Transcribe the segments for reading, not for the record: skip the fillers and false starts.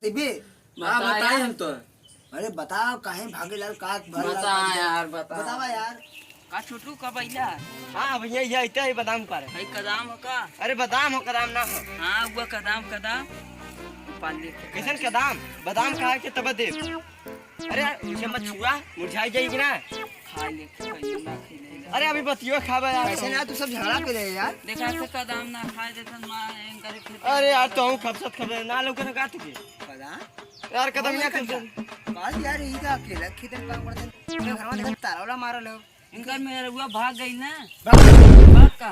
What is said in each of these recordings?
हाँ बताए हम तो। अरे बताओ काहे भागे लाल का बता यार बता। बतावा यार का छोटू का बैला हाँ भैया ये इतना ही बादाम पर भाई कदाम हो का। अरे बादाम हो कदाम ना हो। हाँ वो कदाम कदाम पाले कैसन कदाम बादाम खा के तब दे। अरे यार उसे मत छुआ मुरझाई जाएगी ना। खा ले खाइए ना खिले अरे अभी बतियो खाबा यार। कैसे यार तू सब झगड़ा कर रहे यार। देखा से कदाम ना खाए देतन मां एंकर फिर अरे यार तो खबसत खबर ना लोग का तुझे पता यार कदम या कर काल यार यही का अकेला खेतन काम करते मेरे घर में देखा तारावला मारल हो इनकर मेरा रुआ भाग गई ना भाग भाग का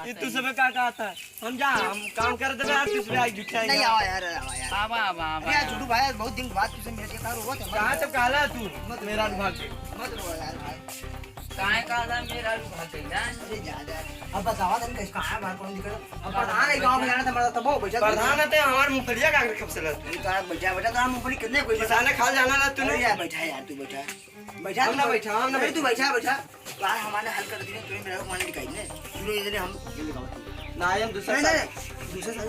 ये तू सब का कहा था हम जा हम काम कर दे यार दूसरे आई जुटाएगा नहीं आवा यार आवा यार आवा आवा आवा यार छोटू भाई बहुत दिन बाद तुझसे मिल के कार हुआ था कहां से कहला तू मत मेरा भाग मत रो यार भाई काहे काला मेरा रू भाग गई ना। अरे जा जा अब बतावा तुम कैसे कहां बाहर कौन दिख रहा अब प्रधान है गांव में जाना था मरा तब हो बचा प्रधान है हमार मुखड़िया का खबसला तू का बचा बचा तो हम मूंगफली कितने कोई किसाने खा जाना ना तूने यार बैठा यार तू बैठा बैठा हम ना बैठा हम ना तू बैठा बैठा यार हमारे हल कर दिए तूने मेरा को मान दिखाई ने तू इधर हम ये दिखाओ ना हम दूसरा दूसरा साल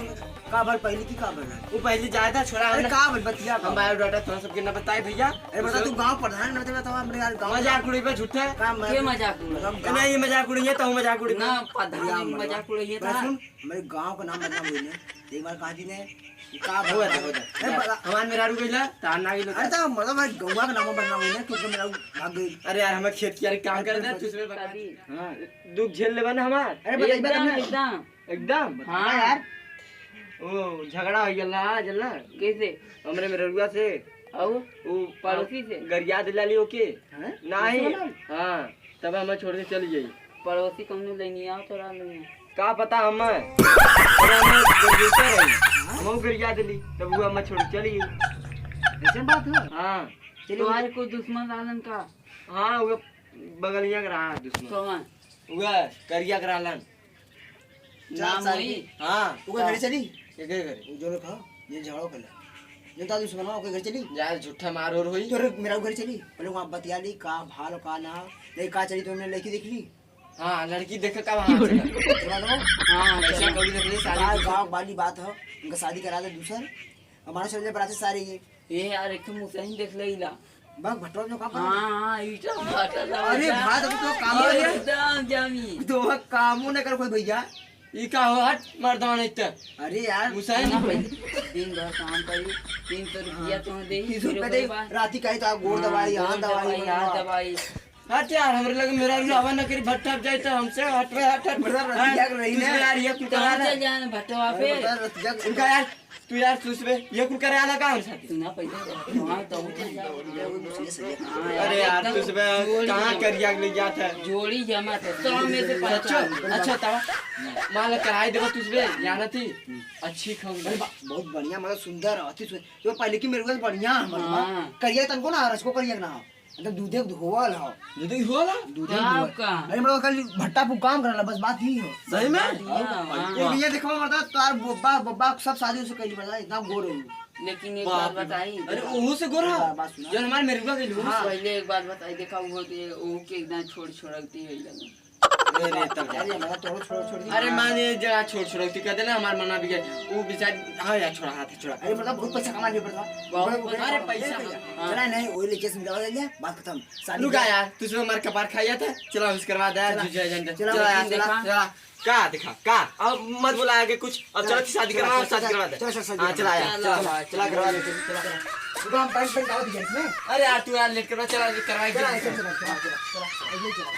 का बाल पहले की का बना वो पहले जाया था छोड़ा अरे हमने का बल बतिया हम बायोडाटा थोड़ा सबके ना बताए भैया। अरे बता तू गांव प्रधान न बता हमारे यार गांव मजाक उड़ी पे झूठा है काम ये मजाक उड़ा नहीं ये मजाक उड़ी है तो मजाक उड़ी ना प्रधान मजाक उड़ाइए था। सुन मेरे गांव का नाम बदनाम हुई ने एक बार कहा जी ने का हुआ हुआ था हमार मेरा रुक गइला तार ना गइलो। अरे तो मतलब मैं गौवा का नाम बदनाम हुई ने क्योंकि मेरा भाग गई अरे यार हमें खेत की काम कर दे दूसरे बता दी। हां दुख झेल लेबा ना हमार। अरे बताइए एकदम तुमने एकदम एकदम हां यार ओ झगड़ा हो गया जल्ला कैसे हमरे मेरे रुआ से आओ वो पड़ोसी से गरिया दिलाली ओके हैं नहीं हां तब हम छोड़ के चली गई पड़ोसी कौन लेनी आओ तोरा नहीं का पता हम हम गरिया दिली तब वो हम छोड़ के चली गई। ऐसे बात है हां तुम्हारे को दुश्मन लालन का हां वो बगलिया का रहा दुश्मन कौन वो करिया करालन नाम वही हां तू घर चली के करे जो लोग खाओ ये झगड़ा कर ले जनता दुश्मन हो के घर चली यार झूठा मार और होई तो मेरा घर चली पहले वहां बतिया ली का भाल का ना नहीं का चली तुमने लड़की देख ली हां लड़की देख का वहां से चला दो हां पैसा कौड़ी देख ले साली गाँव वाली बात है उनका शादी करा दे दूसर हमारे समझे बराते सारी ये यार एक मुझसे ही देख लेला बाग भटवा जो का हां इटा फाटा अरे भाई तब तो काम हो गया एकदम जामी तो काम न कर कोई भैया ई का हो हट मर्दान इत्ते अरे यार मुसाइन दिन भर काम करी 300 रुपया तो दे 30 रुपए दे राती का तो गोड़ दवाई हाथ दवाई हाथ दवाई हट यार हमरे लगे मेरा रुआ न करी भट्टा जाए तो हमसे हट हट मर्दा रतिया कर रही तू ने यार ये कुल कहां करा से जान भटवा पे इनका यार तू यार सुसबे ये कुल करे आला का हम साथी तू ना पैसा वहां तो अरे यार सुसबे कहां करिया ले गया था जोड़ी जमा थे 100 में से 50 अच्छा तब माल कराई देबो तुझबे जाना थी अच्छी खबर बहुत बढ़िया मतलब सुंदर अति सुंदर जो पहले की मेरे को बढ़िया हां करिया तनको ना रसको करिया ना मतलब दूधे धोवल हो दीदी होला दूधे आपका अरे मतलब कल भट्टा पे काम करला बस बात ही हो सही में ये भैया देखो मरदा तार बब्बा बब्बा सब शादी से कइली बड़ा इतना गोर है लेकिन एक बात बताई अरे ओहू से गोरा बात सुना जो हमारे मेरे रुआ के लू पहले एक बात बताई देखा वो के एकदम छोड़ छोड़ती है लगा अरे तब जा अरे मगा तोड़ छोड़ छोड़ दी अरे माने जरा छोड़ छोड़ती कहते ना हमार मना भी गए वो बेचारी हां यार छोड़ा हाथ छोड़ा अरे मतलब बहुत पैसा कमा लिया पड़ता अरे पैसा चला नहीं ओए लेके समझा ले बात खत्म शादी रुका यार तुझे हमार कपार खाया था चला उस करवा दे जुझे एजेंट चला, चला यार देखा। चला का दिखा का अब मत बुला आगे कुछ अब चलो शादी करवा शादी करवा दे हां चला यार चला चला करवा दे तो हम पैंट पैंट दाव दिया इसमें अरे यार तू यार लेट करवा चला करवाएंगे चला ऐसे चला चला चला